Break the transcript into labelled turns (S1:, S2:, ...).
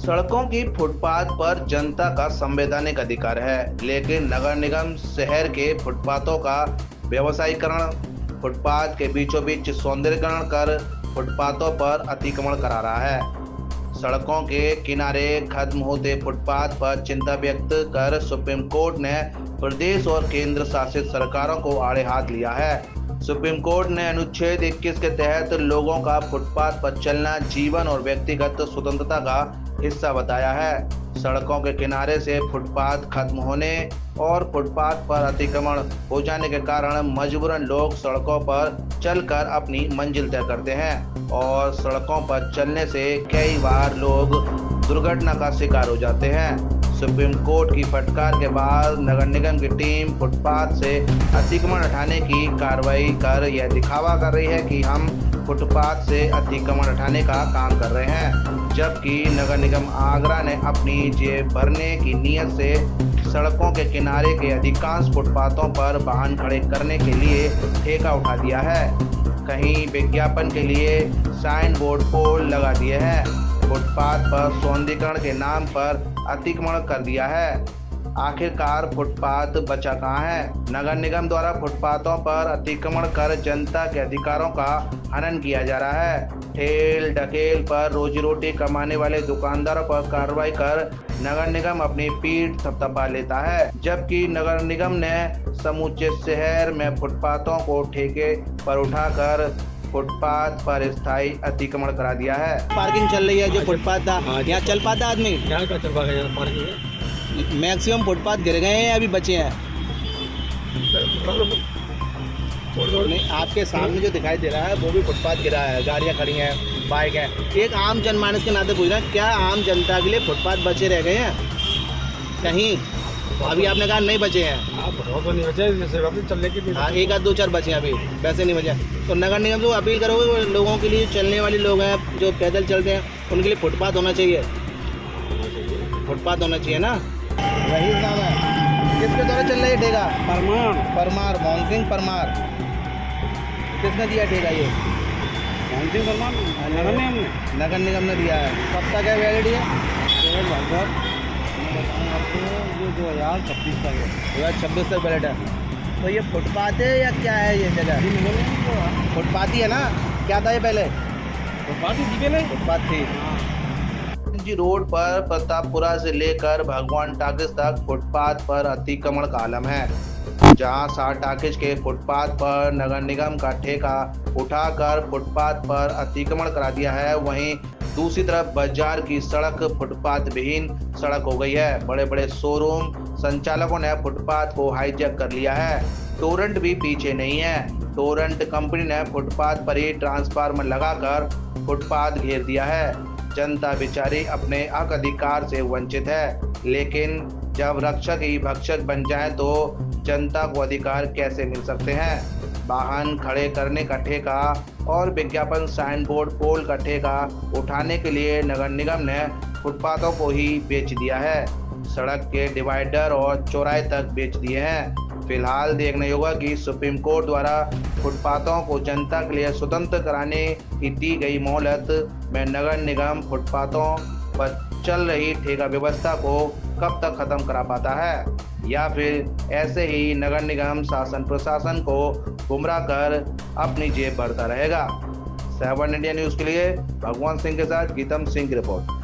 S1: सड़कों की फुटपाथ पर जनता का संवैधानिक अधिकार है, लेकिन नगर निगम शहर के फुटपाथों का व्यवसायीकरण, फुटपाथ के बीचों बीच सौंदर्यीकरण कर फुटपाथों पर अतिक्रमण करा रहा है। सड़कों के किनारे खत्म होते फुटपाथ पर चिंता व्यक्त कर सुप्रीम कोर्ट ने प्रदेश और केंद्र शासित सरकारों को आड़े हाथ लिया है। सुप्रीम कोर्ट ने अनुच्छेद 21 के तहत लोगों का फुटपाथ पर चलना जीवन और व्यक्तिगत स्वतंत्रता का हिस्सा बताया है। सड़कों के किनारे से फुटपाथ खत्म होने और फुटपाथ पर अतिक्रमण हो जाने के कारण मजबूरन लोग सड़कों पर चलकर अपनी मंजिल तय करते हैं और सड़कों पर चलने से कई बार लोग दुर्घटना का शिकार हो जाते हैं। सुप्रीम कोर्ट की फटकार के बाद नगर निगम की टीम फुटपाथ से अतिक्रमण हटाने की कार्रवाई कर यह दिखावा कर रही है कि हम फुटपाथ से अतिक्रमण हटाने का काम कर रहे हैं, जबकि नगर निगम आगरा ने अपनी जेब भरने की नीयत से सड़कों के किनारे के अधिकांश फुटपाथों पर वाहन खड़े करने के लिए ठेका उठा दिया है। कहीं विज्ञापन के लिए साइन बोर्ड पोल लगा दिए हैं, फुटपाथ पर सौंदर्यीकरण के नाम पर अतिक्रमण कर दिया है। आखिरकार फुटपाथ बचा कहाँ है? नगर निगम द्वारा फुटपाथों पर अतिक्रमण कर जनता के अधिकारों का हनन किया जा रहा है। ठेल ढकेल पर रोजी रोटी कमाने वाले दुकानदारों पर कार्रवाई कर नगर निगम अपनी पीठ थपथपा लेता है, जबकि नगर निगम ने समूचे शहर में फुटपाथों को ठेके पर उठाकर फुटपाथ पर स्थायी अतिक्रमण करा दिया है।
S2: पार्किंग चल रही है जो फुटपाथ था, यहाँ चल पाता आदमी?
S3: यहाँ का चल पाएगा, यहाँ पार्किंग
S2: मैक्सिमम फुटपाथ गिर गए हैं, अभी बचे हैं? नहीं, आपके सामने जो दिखाई दे रहा है वो भी फुटपाथ गिरा है, गाड़ियाँ खड़ी हैं, बाइक है। एक आम जनमानस के नाते पूछ रहे हैं, क्या आम जनता के लिए फुटपाथ बचे रह गए हैं कहीं? अभी आपने कहा नहीं बचे हैं।
S3: तो नहीं बचे, जैसे वापस चलने के लिए।
S2: हाँ, एक आध दो चार बचे हैं, अभी वैसे नहीं बचे। तो नगर निगम को अपील करोगे, वो लोगों के लिए, चलने वाले लोग हैं जो पैदल चलते हैं, उनके लिए फुटपाथ होना चाहिए, फुटपाथ होना चाहिए ना। वही नाम है। किसके द्वारा चल रही है ठेका? परमार मोहन सिंह परमार। किसने दिया ठेका ये?
S3: मोहन सिंह परमार
S2: नगर निगम ने दिया है। कब तक है वैलिडिटी है?
S3: लगभग 2026 तक है।
S2: 2026 तक वैलिड है। तो ये फुटपाथ है या क्या है ये जगह? फुटपाथ ही है ना? क्या था ये पहले? फुटपाथ थी। जी रोड पर प्रतापपुरा से लेकर भगवान टाकिज तक फुटपाथ पर अतिक्रमण का आलम है। जहां शाह टाकिज के फुटपाथ पर नगर निगम का ठेका उठाकर फुटपाथ पर अतिक्रमण करा दिया है, वहीं दूसरी तरफ बाजार की सड़क फुटपाथ विहीन सड़क हो गई है। बड़े बड़े शोरूम संचालकों ने फुटपाथ को हाईजैक कर लिया है। टोरेंट भी पीछे नहीं है। टोरेंट कंपनी ने फुटपाथ पर ही ट्रांसफार्मर लगाकर फुटपाथ घेर दिया है। जनता बेचारी अपने हक अधिकार से वंचित है, लेकिन जब रक्षक ही भक्षक बन जाए तो जनता को अधिकार कैसे मिल सकते हैं? वाहन खड़े करने का ठेका और विज्ञापन साइन बोर्ड पोल का ठेका उठाने के लिए नगर निगम ने फुटपाथों को ही बेच दिया है। सड़क के डिवाइडर और चौराहे तक बेच दिए हैं। फिलहाल देखने होगा कि सुप्रीम कोर्ट द्वारा फुटपाथों को जनता के लिए स्वतंत्र कराने की दी गई मोहलत में नगर निगम फुटपाथों पर चल रही ठेका व्यवस्था को कब तक खत्म करा पाता है, या फिर ऐसे ही नगर निगम शासन प्रशासन को गुमराह कर अपनी जेब भरता रहेगा। 7 इंडिया न्यूज़ के लिए भगवान सिंह के साथ गीतम सिंह की रिपोर्ट।